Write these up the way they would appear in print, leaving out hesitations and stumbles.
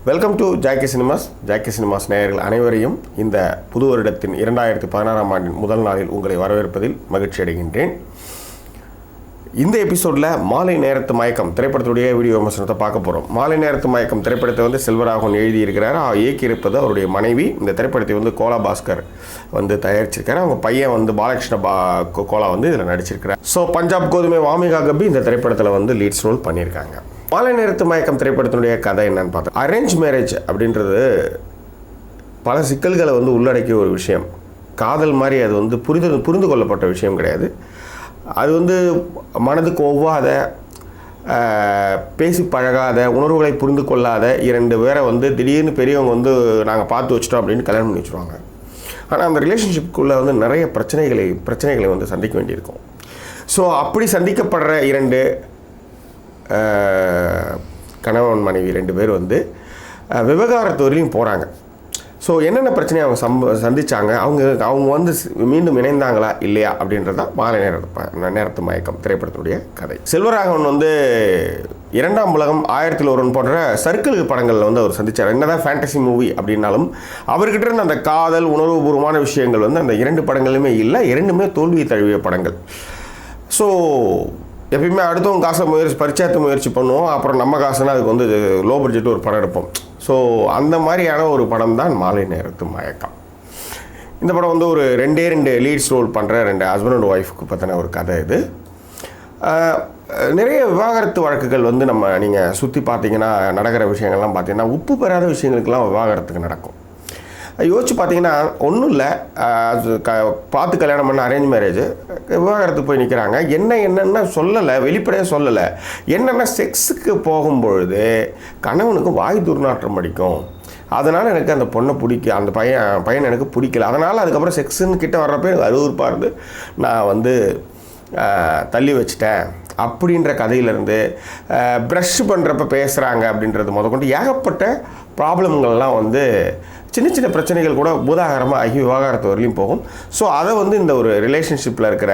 Welcome to Jackie cinemas நேயர்கள் அனைவரையும் இந்த புது வருடத்தின் 2016ஆம் ஆண்டின் முதல் நாளில் உங்களை வரவேற்பதில் மகிழ்ச்சி அடைகின்றேன். இந்த எபிசோடில் மாலை நேரத்து மயக்கம் திரைப்படத்துடைய வீடியோ விமர்சனத்தை பார்க்க போகிறோம். மாலை நேரத்து மயக்கம் திரைப்படத்தை செல்வராகவன் எழுதியிருக்கிறார், இயக்கியிருப்பது அவருடைய மனைவி. இந்த திரைப்படத்தை கோலா பாஸ்கர் தயாரிச்சிருக்காரு. அவங்க பையன் பாலகிருஷ்ண கோலா இதில் நடிச்சிருக்கிறார். ஸோ பஞ்சாப் கோதுமை வாமிகா கபி இந்த திரைப்படத்தில் லீட்ஸ் ரோல் பண்ணியிருக்காங்க. மாலை நேரத்து மயக்கம் திரைப்படத்தினுடைய கதை என்னன்னு பார்த்தோம். அரேஞ்ச் மேரேஜ் அப்படின்றது பல சிக்கல்களை உள்ளடக்கிய ஒரு விஷயம். காதல் மாதிரி அது புரிந்து கொள்ளப்பட்ட விஷயம் கிடையாது. அது மனதுக்கு ஒவ்வாத, பேசி பழகாத, உணர்வுகளை புரிந்து கொள்ளாத இரண்டு பேரை திடீர்னு பெரியவங்க நாங்கள் பார்த்து வச்சிட்டோம் அப்படின்னு கல்யாணம் பண்ணி வச்சுருவாங்க. ஆனால் அந்த ரிலேஷன்ஷிப்புக்குள்ளே நிறைய பிரச்சனைகளை சந்திக்க வேண்டியிருக்கும். ஸோ அப்படி சந்திக்கப்படுற இரண்டு கணவன் மனைவி ரெண்டு பேர் விவகாரத்து வரையும் போகிறாங்க. ஸோ என்னென்ன பிரச்சனையை அவங்க சந்தித்தாங்க, அவங்க மீண்டும் இணைந்தாங்களா இல்லையா அப்படின்றதான் மாலை நேரத்து மயக்கம் திரைப்படத்துடைய கதை. செல்வராகவன் இரண்டாம் உலகம், 1001 போன்ற சர்க்கிள் படங்களில் அவர் சந்தித்தார். என்னதான் ஃபேண்டசி மூவி அப்படின்னாலும் அவர்கிட்ட இருந்த அந்த காதல் உணர்வுபூர்வமான விஷயங்கள் அந்த இரண்டு படங்களுமே இல்லை. இரண்டுமே தோல்வியை தழுவிய படங்கள். ஸோ எப்பயுமே அடுத்தவங்க காசை பரிச்சயத்தை முயற்சி பண்ணுவோம், அப்புறம் நம்ம காசுனா அதுக்கு லோ பட்ஜெட் ஒரு படம் எடுப்போம். ஸோ அந்த மாதிரியான ஒரு படம் தான் மாலை நேரத்து மயக்கம். இந்த படம் ஒரு ரெண்டு லீட்ஸ் ரோல் பண்ணுற ரெண்டு ஹஸ்பண்ட் அண்ட் ஒய்ஃபுக்கு பற்றின ஒரு கதை. இது நிறைய விவாகரத்து வழக்குகள் நீங்கள் சுற்றி பார்த்தீங்கன்னா நடக்கிற விஷயங்கள்லாம் பார்த்தீங்கன்னா உப்பு பெறாத விஷயங்களுக்கெல்லாம் விவாகரத்துக்கு நடக்கும். யோசிச்சு பார்த்தீங்கன்னா ஒன்றும் இல்லை, பார்த்து கல்யாணம் பண்ண அரேஞ்ச் மேரேஜ், விவாகரத்துக்கு போய் நிற்கிறாங்க. என்னென்னா சொல்லலை, வெளிப்படையாக சொல்லலை. என்னென்னா செக்ஸுக்கு போகும்பொழுது கணவனுக்கு வாய் துர்நாற்றம் அடிக்கும், அதனால் எனக்கு அந்த பொண்ணை பிடிக்கும், அந்த பையன் எனக்கு பிடிக்கல, அதனால் அதுக்கப்புறம் செக்ஸுன்னு கிட்ட வர்றப்ப எனக்கு அருவருப்பாக இருந்து நான் தள்ளி வச்சிட்டேன் அப்படின்ற கதையிலேருந்து ப்ரஷ் பண்ணுறப்ப பேசுகிறாங்க அப்படின்றது முதற்கொண்டு ஏகப்பட்ட ப்ராப்ளம்கள்லாம் சின்ன பிரச்சனைகள் கூட பூதாகரமாக ஆகி விவாகரத்து வரலையும் போகும். ஸோ அதை இந்த ஒரு ரிலேஷன்ஷிப்பில் இருக்கிற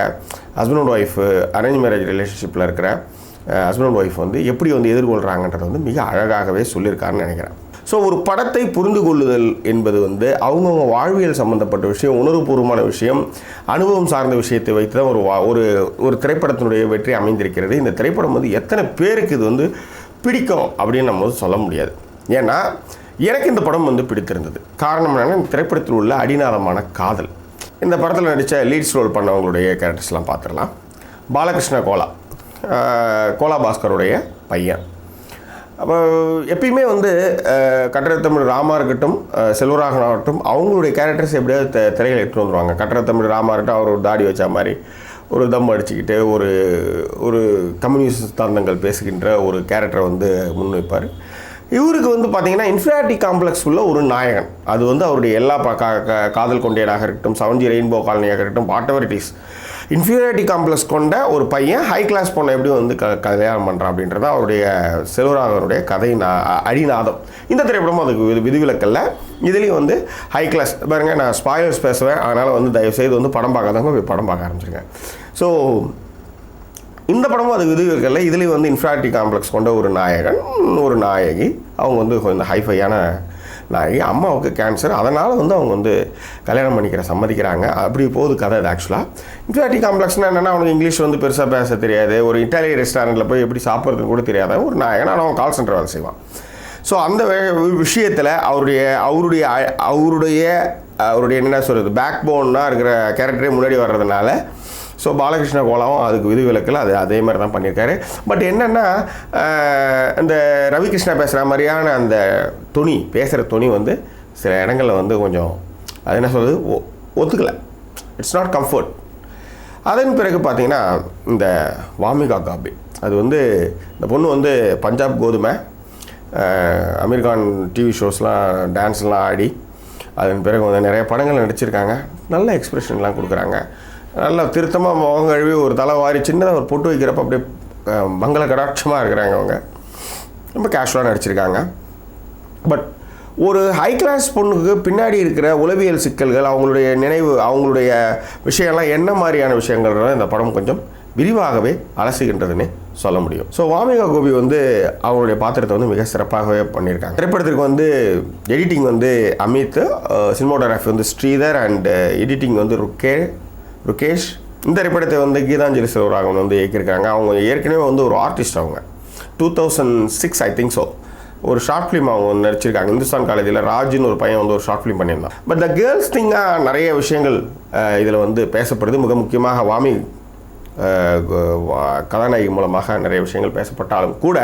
husband and wife, arrange marriage ரிலேஷன்ஷிப்பில் இருக்கிற ஹஸ்பண்ட் அண்ட் ஒய்ஃப் எப்படி எதிர்கொள்கிறாங்கன்றதை மிக அழகாகவே சொல்லியிருக்காருன்னு நினைக்கிறேன். ஸோ ஒரு படத்தை புரிந்து கொள்ளுதல் என்பது அவங்கவுங்க வாழ்வியல் சம்மந்தப்பட்ட விஷயம், உணர்வுபூர்வமான விஷயம், அனுபவம் சார்ந்த விஷயத்தை வைத்து தான் ஒரு திரைப்படத்தினுடைய வெற்றி அமைந்திருக்கிறது. இந்த திரைப்படம் எத்தனை பேருக்கு இது பிடிக்கும் அப்படின்னு நம்ம சொல்ல முடியாது. ஏன்னா எனக்கு இந்த படம் பிடித்திருந்தது. காரணம் என்னென்னா இந்த திரைப்படத்தில் உள்ள அடிநாதமான காதல். இந்த படத்தில் நடித்த லீட்ஸ் ரோல் பண்ணவங்களுடைய கேரக்டர்ஸ்லாம் பார்த்துடலாம். பாலகிருஷ்ண கோலா பாஸ்கருடைய பையன். அப்போ எப்பயுமே கட்டடத்தமிழ் ராமா இருக்கட்டும், செல்வராகவன் ஆகட்டும், அவங்களுடைய கேரக்டர்ஸ் எப்படியாவது திரையில் எடுத்துகிட்டு வந்துடுவாங்க. கட்டடத்தமிழ் ராமா இருக்கட்டும், அவர் ஒரு தாடி வச்ச மாதிரி ஒரு தம் அடிச்சுக்கிட்டு ஒரு கம்யூனிஸ்ட் சித்தாந்தங்கள் பேசுகின்ற ஒரு கேரக்டரை முன்வைப்பார். இவருக்கு பார்த்தீங்கன்னா இன்ஃபினிட்டி காம்ப்ளெக்ஸ் உள்ள ஒரு நாயகன். அது அவருடைய எல்லா காதல் கொண்டேனாக இருக்கட்டும், 7G ரெயின்போ காலனியாக இருக்கட்டும், what ever it is, inferiority complex கொண்ட ஒரு பையன் ஹை கிளாஸ் பொண்ணை எப்படி கல்யாணம் பண்ணுறான் அப்படின்றத அவருடைய செல்வராகவனுடைய கதையின் அடிநாதம். இந்த திரைப்படமும் அதுக்கு விதிவிலக்கல்ல. இதுலேயும் ஹை கிளாஸ் பாருங்க, நான் ஸ்பாயிலர்ஸ் பேசுவேன், அதனால் தயவுசெய்து படம் பார்க்காதவங்க போய் படம் பார்க்க ஆரம்பிச்சிருக்கேன். ஸோ இந்த படமும் அது விதிவிலக்கல்ல. இதுலேயும் இன்ஃபினிட்டி காம்ப்ளெக்ஸ் கொண்ட ஒரு நாயகன், ஒரு நாயகி. அவங்க கொஞ்சம் ஹைஃபையான நாயகி. அம்மாவுக்கு கேன்சர், அதனால் அவங்க கல்யாணம் பண்ணிக்கிற சம்மதிக்கிறாங்க. அப்படி போகுது கதை. அது ஆக்சுவலாக இன்ஃபினிட்டி காம்ப்ளெக்ஸ்னால் என்னென்னா அவனுக்கு இங்கிலீஷ் பெருசாக பேச தெரியாது, ஒரு இட்டாலியன் ரெஸ்டாரண்ட்டில் போய் எப்படி சாப்பிட்றதுன்னு கூட தெரியாத ஒரு நாயகன். ஆனால் அவன் கால் சென்டர் வேலை செய்வான். ஸோ அந்த விஷயத்தில் அவருடைய என்ன சொல்கிறது, பேக் போன்னாக இருக்கிற கேரக்டரே முன்னாடி வர்றதுனால ஸோ பாலகிருஷ்ண கோலாவும் அதுக்கு விதிவிலக்கில் அதே மாதிரி தான் பண்ணியிருக்காரு. பட் என்னென்னா இந்த ரவிகிருஷ்ணா பேசுகிற மாதிரியான அந்த பேசுகிற துணி சில இடங்களில் கொஞ்சம் அது என்ன சொல்கிறது ஒத்துக்கலை. It's not comfort. அதன் பிறகு பார்த்திங்கன்னா இந்த வாமிகா காபி, அது இந்த பொண்ணு பஞ்சாப் கோதுமை, அமெரிக்கான் டிவி ஷோஸ்லாம் டான்ஸ்லாம் ஆடி அதன் பிறகு நிறைய படங்கள் நடிச்சிருக்காங்க. நல்ல எக்ஸ்பிரஷன்லாம் கொடுக்குறாங்க. நல்லா திருத்தமாக முகம் கழுவி ஒரு தலை வாரி சின்னதாக ஒரு பொட்டு வைக்கிறப்ப அப்படியே மங்கள கடாட்சமாக இருக்கிறாங்க. அவங்க ரொம்ப கேஷுவலாக நடிச்சிருக்காங்க. பட் ஒரு ஹை கிளாஸ் பொண்ணுக்கு பின்னாடி இருக்கிற உளவியல் சிக்கல்கள், அவங்களுடைய நினைவு, அவங்களுடைய விஷயம்லாம் என்ன மாதிரியான விஷயங்கள்லாம் இந்த படம் கொஞ்சம் விரிவாகவே அலசுகின்றதுன்னே சொல்ல முடியும். ஸோ வாமிகா கோபி வந்து அவங்களுடைய பாத்திரத்தை வந்து மிக சிறப்பாகவே பண்ணியிருக்காங்க. திரைப்படத்திற்கு வந்து எடிட்டிங் வந்து அமித், சினிமோட்டோகிராஃபி வந்து ஸ்ரீதர் அண்ட் எடிட்டிங் வந்து ருகேஷ். இந்த திரைப்படத்தை வந்து கீதாஞ்சலி செல்வராகவன் வந்து இயக்கியிருக்காங்க. அவங்க ஏற்கனவே வந்து ஒரு ஆர்டிஸ்ட். அவங்க 2006 ஐ திங்க் ஸோ ஒரு ஷார்ட் ஃபிலிம் அவங்க வந்து நடிச்சிருக்காங்க. இந்துஸ்தான் காலேஜில் ராஜுன்னு ஒரு பையன் வந்து ஒரு ஷார்ட் ஃபிலிம் பண்ணியிருந்தான். பட் த கேர்ள்ஸ் திங்காக நிறைய விஷயங்கள் இதில் வந்து பேசப்படுது. மிக முக்கியமாக வாமி கதாநாயகி மூலமாக நிறைய விஷயங்கள் பேசப்பட்டாலும் கூட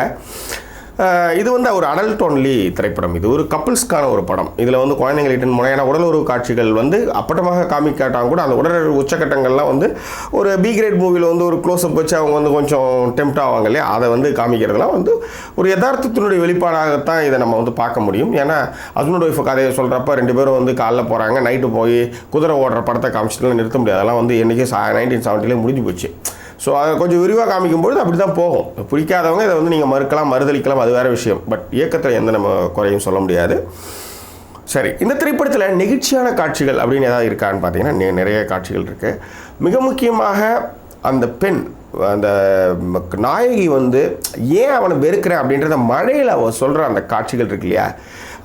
இது வந்து ஒரு அடல்ட் ஒன்லி திரைப்படம். இது ஒரு கப்பிள்ஸ்க்கான ஒரு படம். இதில் வந்து குழந்தைங்களிட்ட முறையான உடல் உறவு காட்சிகள் வந்து அப்பட்டமாக காமிக்காட்டாங்க கூட அந்த உடல் உச்சக்கட்டங்கள்லாம் வந்து ஒரு பி கிரேட் மூவியில் வந்து ஒரு க்ளோஸ்அப் வச்சு அவங்க வந்து கொஞ்சம் டெம்ப்ட் ஆவாங்க இல்லையா, அதை வந்து காமிக்கிறதுலாம் வந்து ஒரு யதார்த்தத்தினுடைய வெளிப்பாடாகத்தான் இதை நம்ம வந்து பார்க்க முடியும். ஏன்னா ஹஸ்பண்ட் ஒய்ஃப் கதையை சொல்கிறப்ப 2 பேரும் வந்து காலைல போகிறாங்க, நைட்டு போய் குதிரை ஓடுற படத்தை காமிச்சிட்டுலாம் நிறுத்த முடியாது. அதெல்லாம் வந்து என்றைக்கே 1970 முடிஞ்சு போச்சு. ஸோ அதை கொஞ்சம் விரிவாக காமிக்கும்போது அப்படி தான் போகும். பிடிக்காதவங்க இதை வந்து நீங்கள் மறுதளிக்கலாம், அது வேறு விஷயம். பட் இயக்கத்தில் எந்த நம்ம குறையும் சொல்ல முடியாது. சரி, இந்த திரைப்படத்தில் நெகிழ்ச்சியான காட்சிகள் அப்படின்னு ஏதாவது இருக்கான்னு பார்த்தீங்கன்னா நிறைய காட்சிகள் இருக்குது. மிக முக்கியமாக அந்த பெண், அந்த நாயகி வந்து ஏன் அவனை வெறுக்கிறேன் அப்படின்றத மழையில் அவன் சொல்கிற அந்த காட்சிகள் இருக்கு இல்லையா,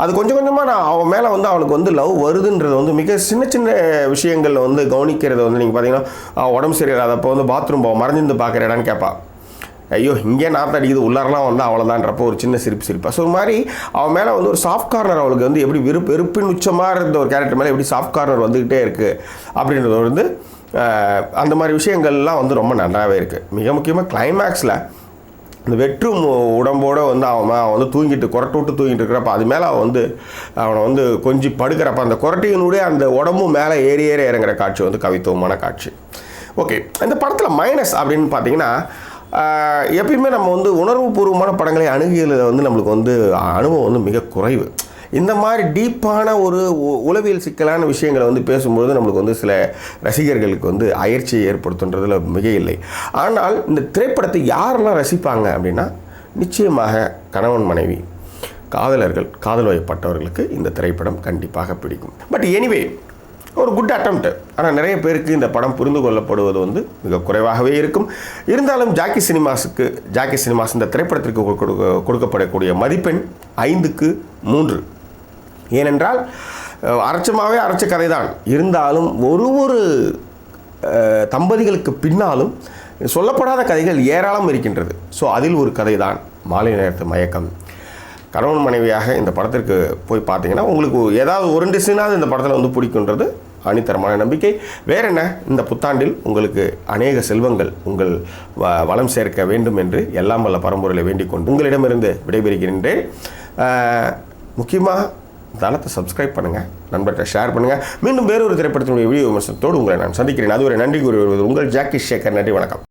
அது கொஞ்சம் கொஞ்சமாக நான் அவன் மேலே வந்து அவனுக்கு வந்து லவ் வருதுன்றது வந்து மிக சின்ன சின்ன விஷயங்களில் வந்து கவனிக்கிறது வந்து நீங்கள் பார்த்தீங்கன்னா உடம்பு சரியில்லாதப்போ வந்து பாத்ரூம் போக மறைஞ்சிருந்து பார்க்குற இடம்னு கேட்பா. ஐயோ இங்கே நாற்று அடிக்குது உள்ளாரெலாம் வந்து அவ்வளோதான்றப்போ ஒரு சின்ன சிரிப்பா. ஸோ ஒரு மாதிரி அவன் மேலே வந்து ஒரு சாஃப்ட் கார்னர் அவளுக்கு வந்து எப்படி வெறுப்பின் உச்சமாக இருந்த ஒரு கேரக்டர் மேலே எப்படி சாஃப்ட் கார்னர் வந்துக்கிட்டே இருக்குது அப்படின்றது வந்து அந்த மாதிரி விஷயங்கள்லாம் வந்து ரொம்ப நல்லாவே இருக்குது. மிக முக்கியமாக கிளைமேக்ஸில் இந்த வெற்றும் உடம்போடு வந்து அவன் வந்து கொரட்டை விட்டு தூங்கிட்டு இருக்கிறப்ப அது மேலே அவனை வந்து கொஞ்சம் படுக்கிறப்ப அந்த கொரட்டையினுடைய அந்த உடம்பும் மேலே ஏறி இறங்குற காட்சி வந்து கவித்துவமான காட்சி. ஓகே, இந்த படத்தில் மைனஸ் அப்படின்னு பார்த்தீங்கன்னா எப்பயுமே நம்ம வந்து உணர்வுபூர்வமான படங்களை அணுகியதில் வந்து நம்மளுக்கு வந்து அனுபவம் வந்து மிக குறைவு. இந்த மாதிரி டீப்பான ஒரு உளவியல் சிக்கலான விஷயங்களை வந்து பேசும்பொழுது நம்மளுக்கு வந்து சில ரசிகர்களுக்கு வந்து அயற்சியை ஏற்படுத்துன்றதில் மிக இல்லை. ஆனால் இந்த திரைப்படத்தை யாரெல்லாம் ரசிப்பாங்க அப்படின்னா நிச்சயமாக கணவன் மனைவி, காதலர்கள், காதல் வயப்பட்டவர்களுக்கு இந்த திரைப்படம் கண்டிப்பாக பிடிக்கும். பட் எனிவே ஒரு குட் அட்டம்ப்ட். ஆனால் நிறைய பேருக்கு இந்த படம் புரிந்து கொள்ளப்படுவது வந்து மிக குறைவாகவே இருக்கும். இருந்தாலும் ஜாக்கி சினிமாஸ் இந்த திரைப்படத்திற்கு கொடுக்கப்படக்கூடிய மதிப்பெண் 5க்கு 3. ஏனென்றால் அரைச்ச கதை தான். இருந்தாலும் ஒரு தம்பதிகளுக்கு பின்னாலும் சொல்லப்படாத கதைகள் ஏராளம் இருக்கின்றது. ஸோ அதில் ஒரு கதை தான் மாலை நேரத்து மயக்கம். கணவன் மனைவியாக இந்த படத்திற்கு போய் பார்த்தீங்கன்னா உங்களுக்கு ஏதாவது ஒரு 2 சீனாவது இந்த படத்தில் வந்து பிடிக்குன்றது அணித்தரமான நம்பிக்கை. வேற என்ன, இந்த புத்தாண்டில் உங்களுக்கு அநேக செல்வங்கள் உங்கள் வளம் சேர்க்க வேண்டும் என்று எல்லாம் வல்ல பரம்பொருளை வேண்டிக் கொண்டு உங்களிடமிருந்து விடைபெறுகின்றேன். முக்கியமாக தளத்தை சப்ஸ்கிரைப் பண்ணுங்கள், நண்பர்கிட்ட ஷேர் பண்ணுங்கள். மீண்டும் வேறொரு திரைப்படத்தினுடைய வீடியோ விமர்சனத்தோடு உங்களை நான் சந்திக்கிறேன். அதுவரை நன்றி கூறி வருவது உங்கள் ஜாக்கி சேகர். நன்றி, வணக்கம்.